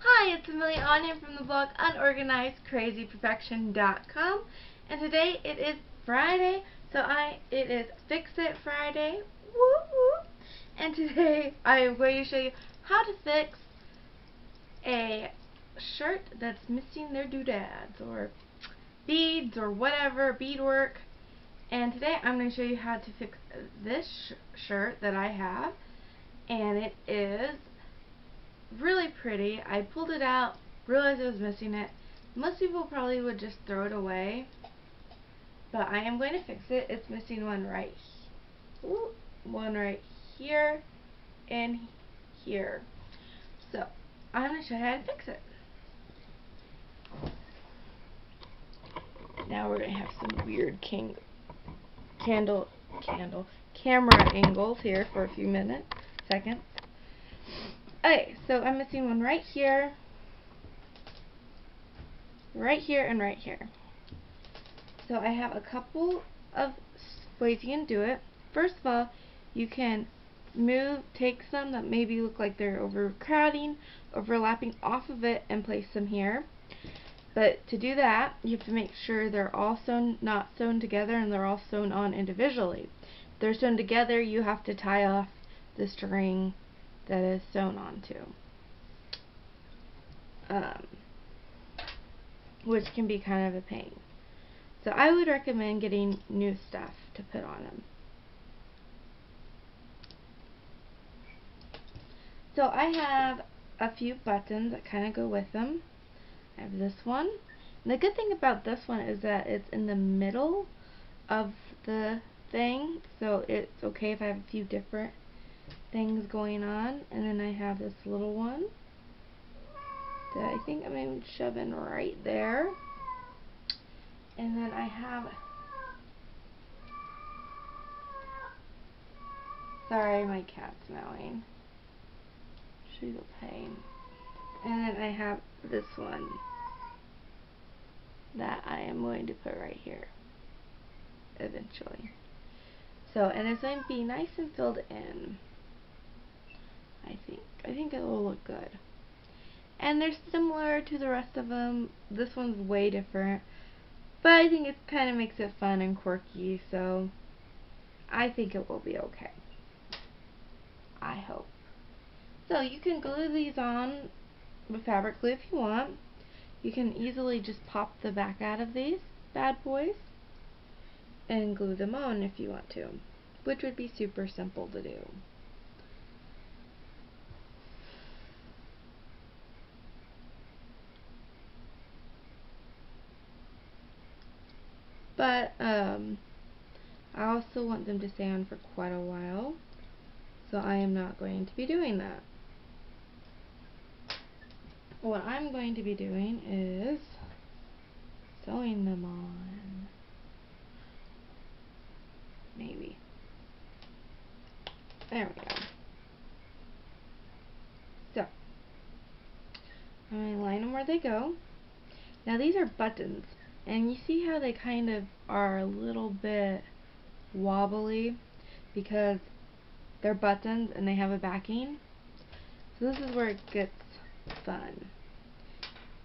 Hi, it's Amelia Onion from the blog unorganizedcrazyperfection.com, and today it is Friday, it is Fix It Friday, woo woo, and today I am going to show you how to fix a shirt that's missing their doodads or beads or whatever, beadwork. And today I'm going to show you how to fix this shirt that I have, and it is really pretty. I pulled it out, realized I was missing it. Most people probably would just throw it away, but I am going to fix it. It's missing one right here and here. So I'm going to show you how to fix it. Now we're going to have some weird camera angles here for a few seconds. Okay, so I'm missing one right here, and right here. So I have a couple of ways you can do it. First of all, you can take some that maybe look like they're overlapping off of it and place them here. But to do that, you have to make sure they're all not sewn together and they're all sewn on individually. If they're sewn together, you have to tie off the string that is sewn onto, which can be kind of a pain. So I would recommend getting new stuff to put on them. So I have a few buttons that kind of go with them. I have this one. And the good thing about this one is that it's in the middle of the thing, so it's okay if I have a few different things going on. And then I have this little one that I think I'm going to shove in right there. And then I have, sorry, my cat's meowing. She's a pain. And then I have this one that I am going to put right here eventually. So, and it's going to be nice and filled in. I think it will look good. And they're similar to the rest of them. This one's way different, but I think it kind of makes it fun and quirky, so I think it will be okay. I hope. So you can glue these on with fabric glue if you want. You can easily just pop the back out of these bad boys and glue them on if you want to, which would be super simple to do. But I also want them to stay on for quite a while, so I am not going to be doing that. What I'm going to be doing is sewing them on. Maybe. There we go. So, I'm going to line them where they go. Now these are buttons, and you see how they kind of are a little bit wobbly because they're buttons and they have a backing. So this is where it gets fun.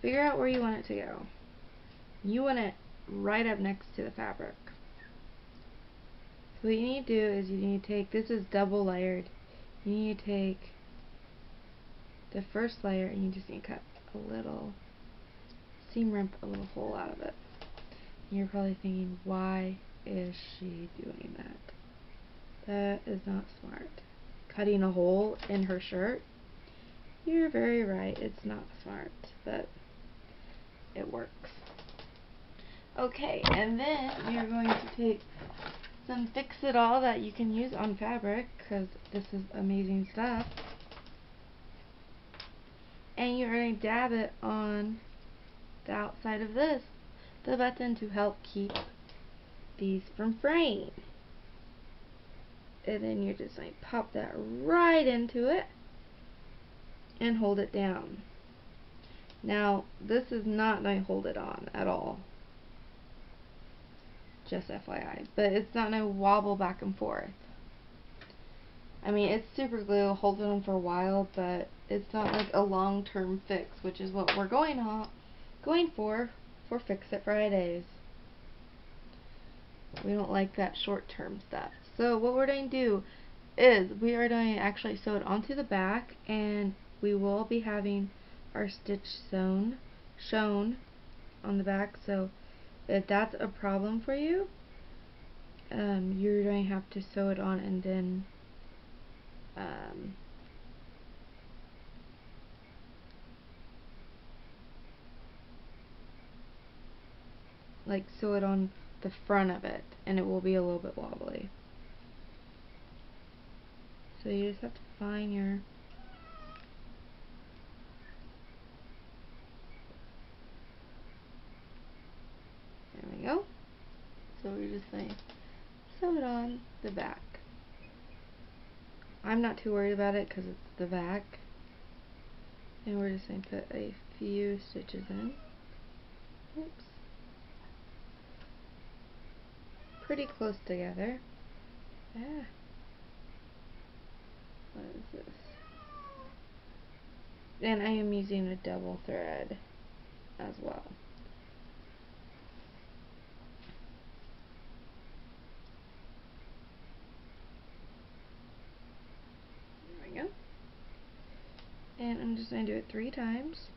Figure out where you want it to go. You want it right up next to the fabric. So what you need to do is you need to take, this is double layered, you need to take the first layer and you just need to cut a little seam rip, a little hole out of it. And you're probably thinking, why is she doing that? That is not smart. Cutting a hole in her shirt? You're very right, it's not smart, but it works. Okay, and then you're going to take some Fix-It-All that you can use on fabric, because this is amazing stuff, and you're going to dab it on the outside of the button to help keep these from fraying. And then you're just going to pop that right into it and hold it down. Now this is not going to hold it on at all, just FYI, but it's not going to wobble back and forth. I mean, it's super glue, holds it on for a while, but it's not like a long-term fix, which is what we're going for Fix It Fridays. We don't like that short-term stuff. So what we're going to do is we are going to actually sew it onto the back, and we will be having our stitch shown on the back. So if that's a problem for you, you're going to have to sew it on and then like sew it on the front of it, and it will be a little bit wobbly. So you just have to find your there we go. So we're just going to sew it on the back. I'm not too worried about it because it's the back. And we're just going to put a few stitches in. Oops. Pretty close together. Ah. What is this? And I am using a double thread as well. There we go. And I'm just going to do it 3 times.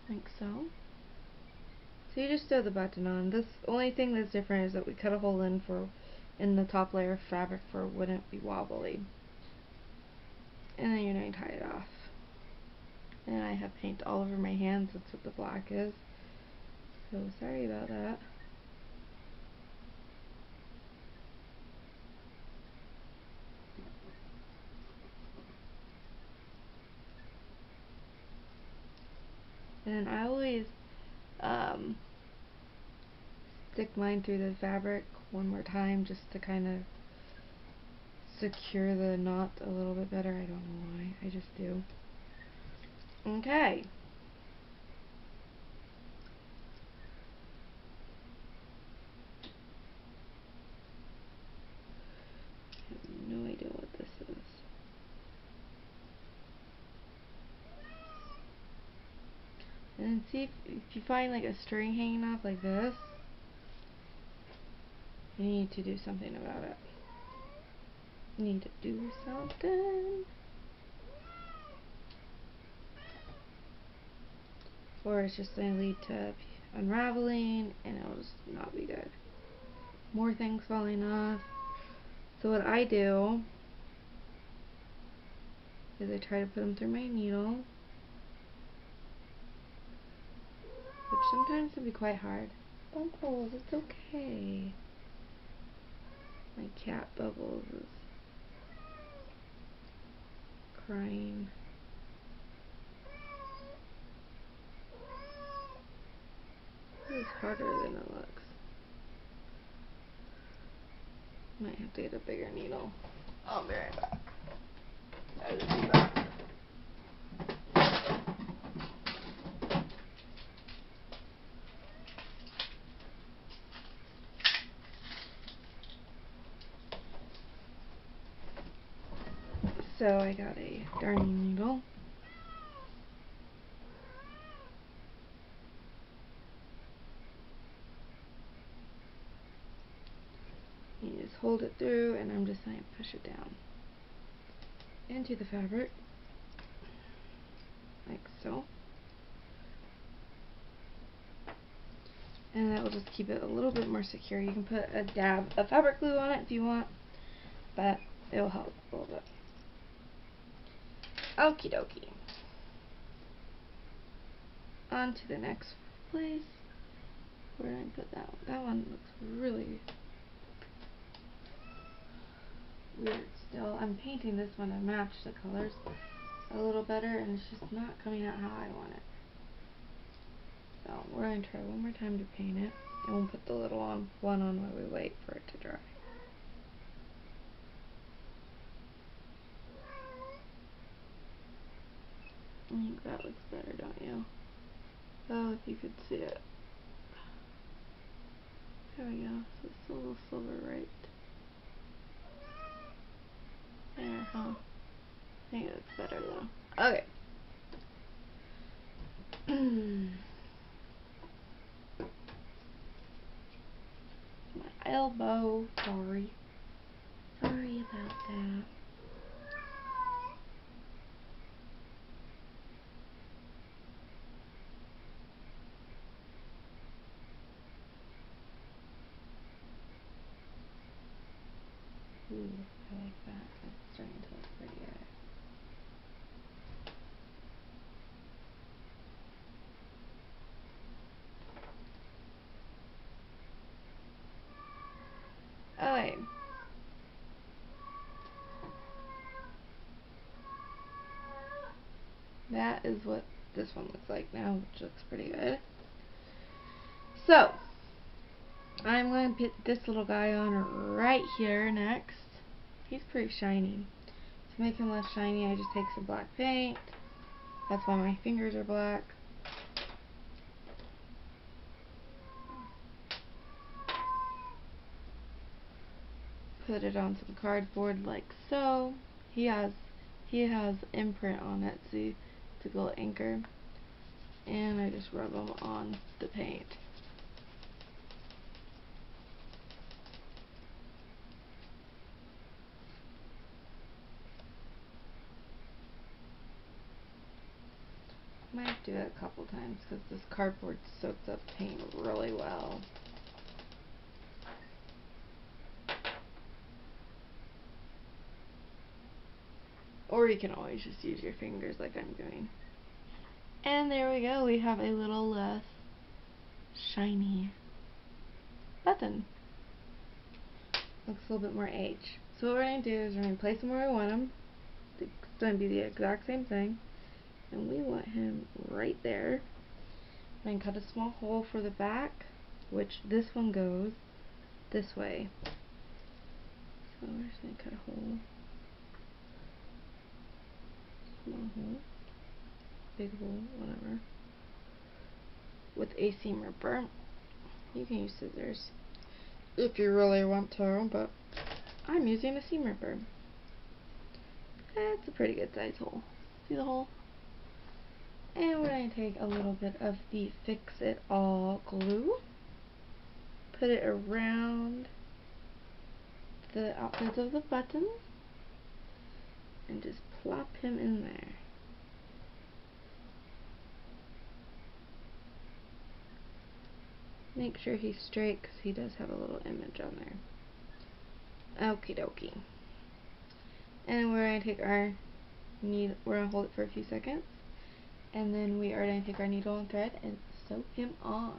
Like so. So you just sew the button on. This only thing that's different is that we cut a hole in the top layer of fabric for it wouldn't be wobbly. And then you're going to tie it off. And I have paint all over my hands. That's what the black is. So sorry about that. And I always stick mine through the fabric one more time just to kind of secure the knot a little bit better. I don't know why. I just do. Okay. I have no idea what this is. And then see if you find like a string hanging off like this, you need to do something about it. You need to do something. Or it's just going to lead to unraveling and it'll just not be good. More things falling off. So what I do is I try to put them through my needle, which sometimes can be quite hard. Bubbles, it's okay. My cat Bubbles is crying. It's harder than it looks. Might have to get a bigger needle. I'll be right back. I just do that. So I got a darning needle. You just hold it through, and I'm just going to push it down into the fabric, like so. And that will just keep it a little bit more secure. You can put a dab of fabric glue on it if you want, but it'll help a little bit. Okie dokie. On to the next place. Where did I put that one? That one looks really weird still. I'm painting this one to match the colors a little better, and it's just not coming out how I want it. So we're going to try one more time to paint it, and we'll put the little one on while we wait for it to dry. I think that looks better, don't you? Oh, if you could see it. There we go. So it's a little silver right There, huh? I think it looks better though. Okay. My elbow. Sorry. Sorry about that. Ooh, I like that. It's starting to look prettier. Okay. That is what this one looks like now, which looks pretty good. So, I'm going to put this little guy on right here next. He's pretty shiny. To make him less shiny, I just take some black paint. That's why my fingers are black. Put it on some cardboard like so. He has imprint on it, see, it's a little anchor. And I just rub them on the paint. Might have to do it a couple times because this cardboard soaks up paint really well. Or you can always just use your fingers like I'm doing. And there we go, we have a little less shiny button. Looks a little bit more aged. So what we're going to do is we're going to place him where we want him. It's going to be the exact same thing. And we want him right there. And cut a small hole for the back, which this one goes this way. So we're just going to cut a hole. Small hole. Big hole, whatever. With a seam ripper. You can use scissors if you really want to, but I'm using a seam ripper. That's a pretty good size hole. See the hole? And we're going to take a little bit of the Fix It All glue, put it around the outsides of the buttons, and just plop him in there. Make sure he's straight because he does have a little image on there. Okie dokie. And we're going to take our needle, we're going to hold it for a few seconds, and then we are going to take our needle and thread and sew him on.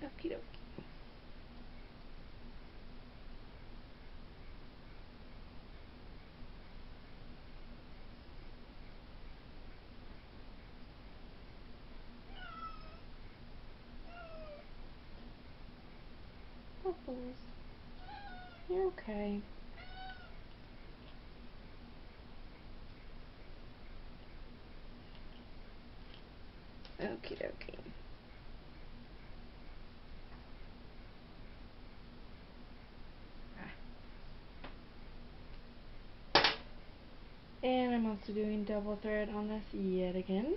Okie dokie. Bubbles. You're okay. Okie dokie. And I'm also doing double thread on this yet again.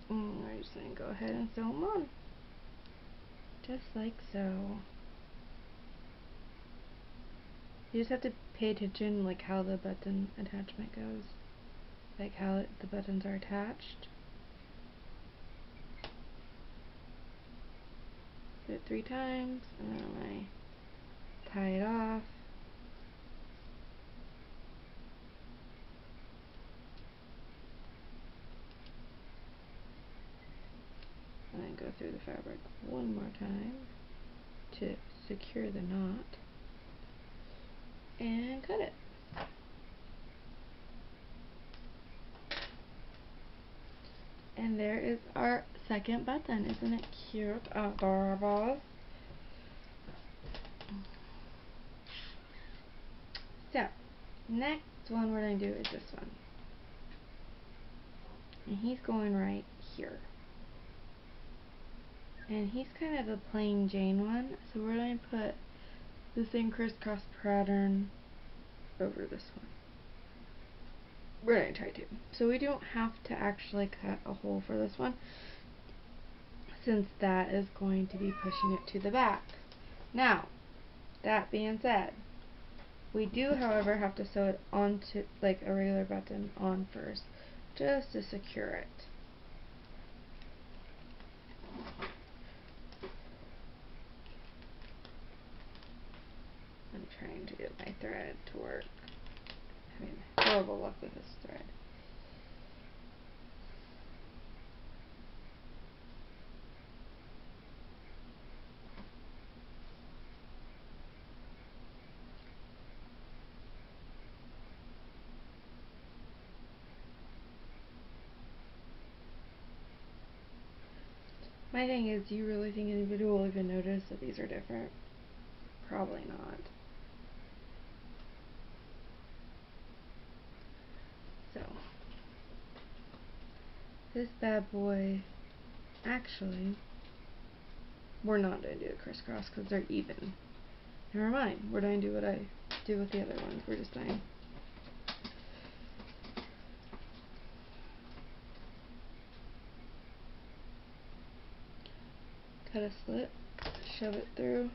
We're just going to go ahead and sew them on. Just like so. You just have to pay attention like how the button attachment goes. Like how the buttons are attached. Do it 3 times, and then I tie it off. And then go through the fabric one more time to secure the knot. And cut it. And there is our second button. Isn't it cute? Adorable. So, next one we're going to do is this one. And he's going right here. And he's kind of the plain Jane one, so we're going to put the same crisscross pattern over this one. We're going to try to. So we don't have to actually cut a hole for this one, since that is going to be pushing it to the back. Now, that being said, we do, however, have to sew it onto, like a regular button, on first, just to secure it. I'm trying to get my thread to work. Having horrible luck with this thread. My thing is, do you really think anybody will even notice that these are different? Probably not. So, this bad boy, actually, we're not going to do the crisscross because they're even. Never mind, we're going to do what I do with the other ones. We're just going cut a slit, shove it through.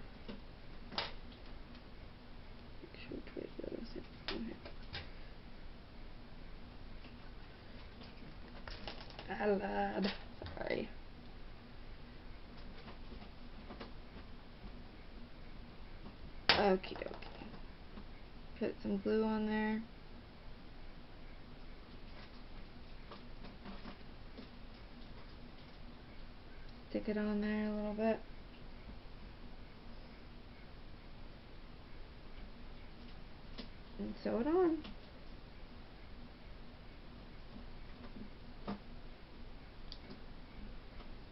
Make sure which way it goes. I lied. Sorry. Okie dokie. Put some glue on there. Stick it on there a little bit. And sew it on.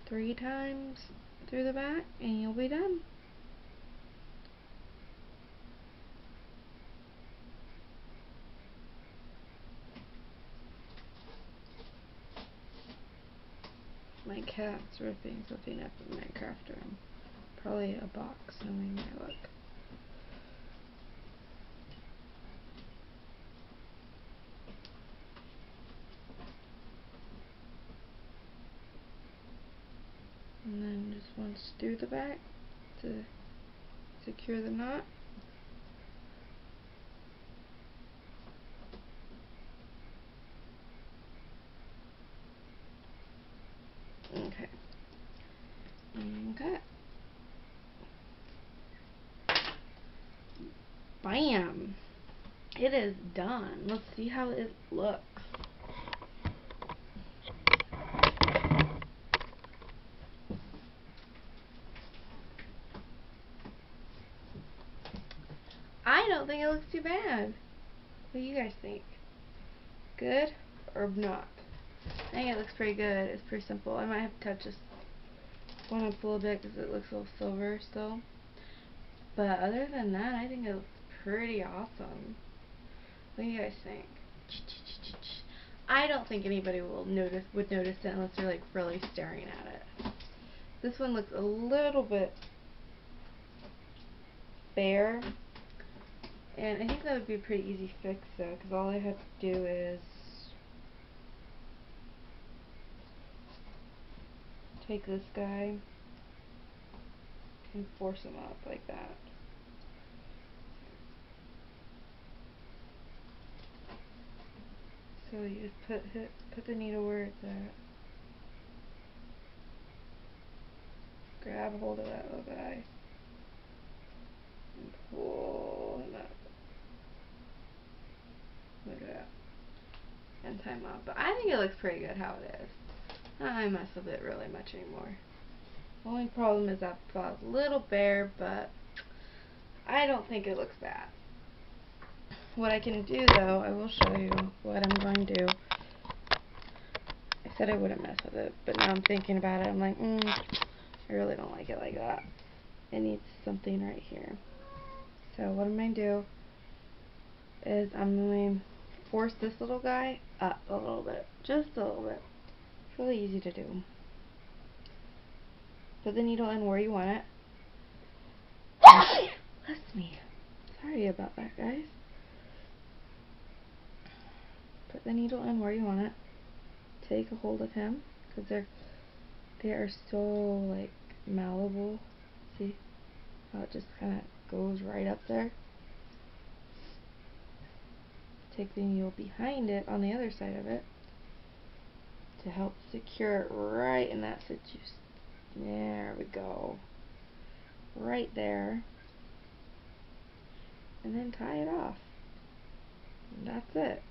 Three times through the back and you'll be done. My cat's ripping something up in my craft room. Probably a box, knowing my luck. And then just once through the back to secure the knot. Okay. And cut. Bam! It is done. Let's see how it looks. I don't think it looks too bad. What do you guys think? Good or not? I think it looks pretty good. It's pretty simple. I might have to touch this one up a little bit because it looks a little silver still. But other than that, I think it looks pretty awesome. What do you guys think? I don't think anybody would notice it unless they're like really staring at it. This one looks a little bit bare, and I think that would be a pretty easy fix though, because all I have to do is take this guy and force him up like that. So you just put the needle where it's at. Grab a hold of that little guy and pull him up. Look at that. And tie him up. But I think it looks pretty good how it is. I mess with it really much anymore. The only problem is that spot's a little bare, but I don't think it looks bad. What I can do though, I will show you what I'm going to do. I said I wouldn't mess with it, but now I'm thinking about it. I'm like, I really don't like it like that. It needs something right here. So what I'm going to do is I'm going to force this little guy up a little bit. Just a little bit. It's really easy to do. Put the needle in where you want it. Bless me. Sorry about that, guys. Put the needle in where you want it. Take a hold of him, because they are so like malleable. See how it just kind of goes right up there. Take the needle behind it on the other side of it to help secure it right in that situation. There we go. Right there. And then tie it off. And that's it.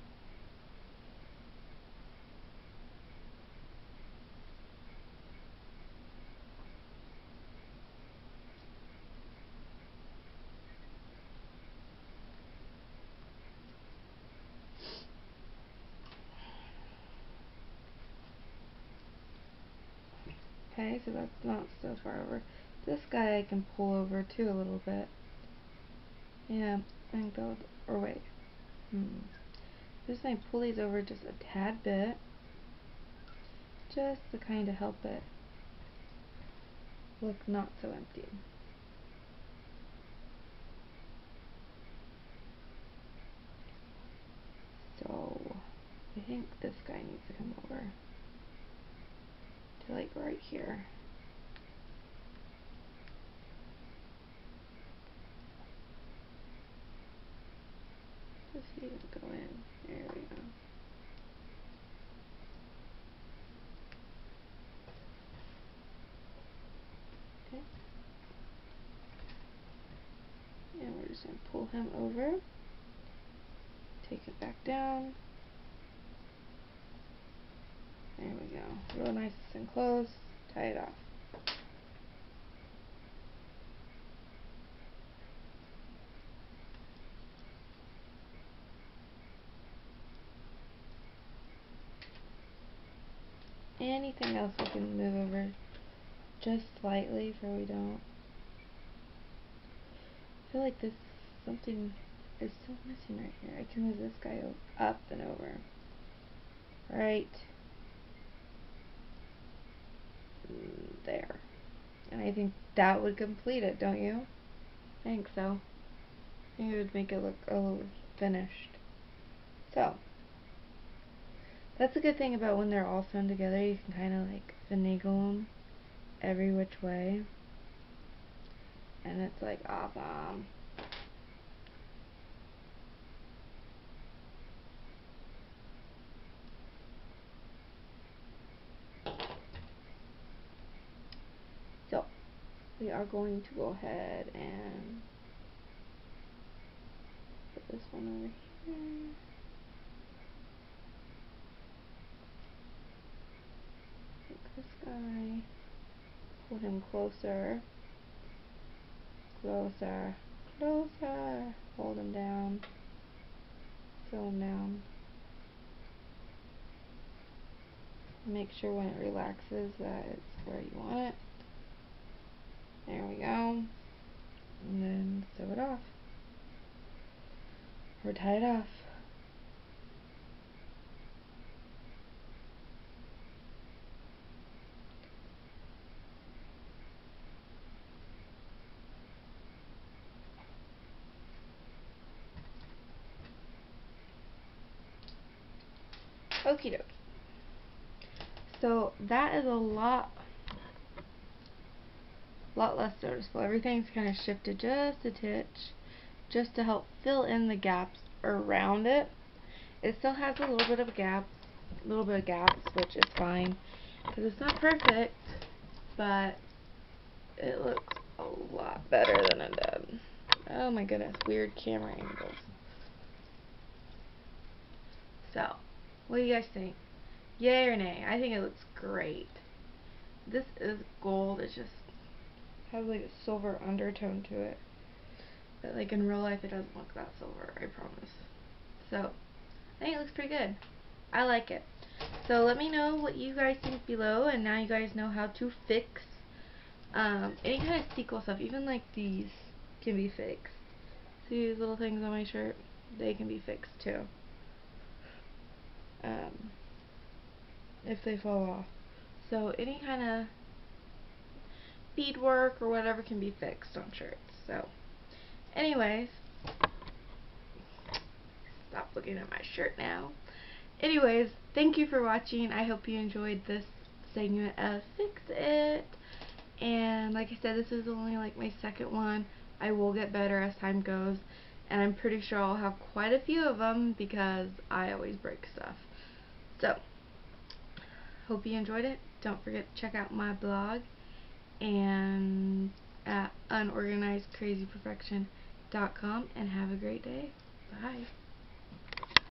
Okay, so that's not so far over. This guy I can pull over too a little bit. Yeah, I think that would, or wait. Just I pull these over just a tad bit. Just to kind of help it look not so empty. So, I think this guy needs to come over to like right here. Just see him go in. There we go. Okay. And we're just going to pull him over. Take it back down. There we go. Real nice and close. Tie it off. Anything else we can move over just slightly so we don't. I feel like this something is still missing right here. I can move this guy up and over. Right there. And I think that would complete it, don't you? I think so. I think it would make it look a little finished. So, that's a good thing about when they're all sewn together. You can kind of like finagle them every which way. And it's like awesome. So, we are going to go ahead and put this one over here. Take this guy, pull him closer, closer, closer, hold him down, sew him down. Make sure when it relaxes that it's where you want it. There we go. And then sew it off. Or tie it off. Okie dokie. So that is a lot less noticeable. Everything's kind of shifted just a titch, just to help fill in the gaps around it. It still has a little bit of gaps, which is fine because it's not perfect, but it looks a lot better than it did. Oh my goodness, weird camera angles. So, what do you guys think? Yay or nay? I think it looks great. This is gold. It just has like a silver undertone to it. But like in real life, it doesn't look that silver, I promise. So, I think it looks pretty good. I like it. So let me know what you guys think below, and now you guys know how to fix any kind of sequel stuff. Even like these can be fixed. See these little things on my shirt? They can be fixed too. If they fall off. So any kind of beadwork or whatever can be fixed on shirts. So anyways, stop looking at my shirt now. Anyways, thank you for watching. I hope you enjoyed this segment of Fix It. And like I said, this is only like my second one. I will get better as time goes. And I'm pretty sure I'll have quite a few of them because I always break stuff. So, hope you enjoyed it. Don't forget to check out my blog and at unorganizedcrazyperfection.com, and have a great day. Bye.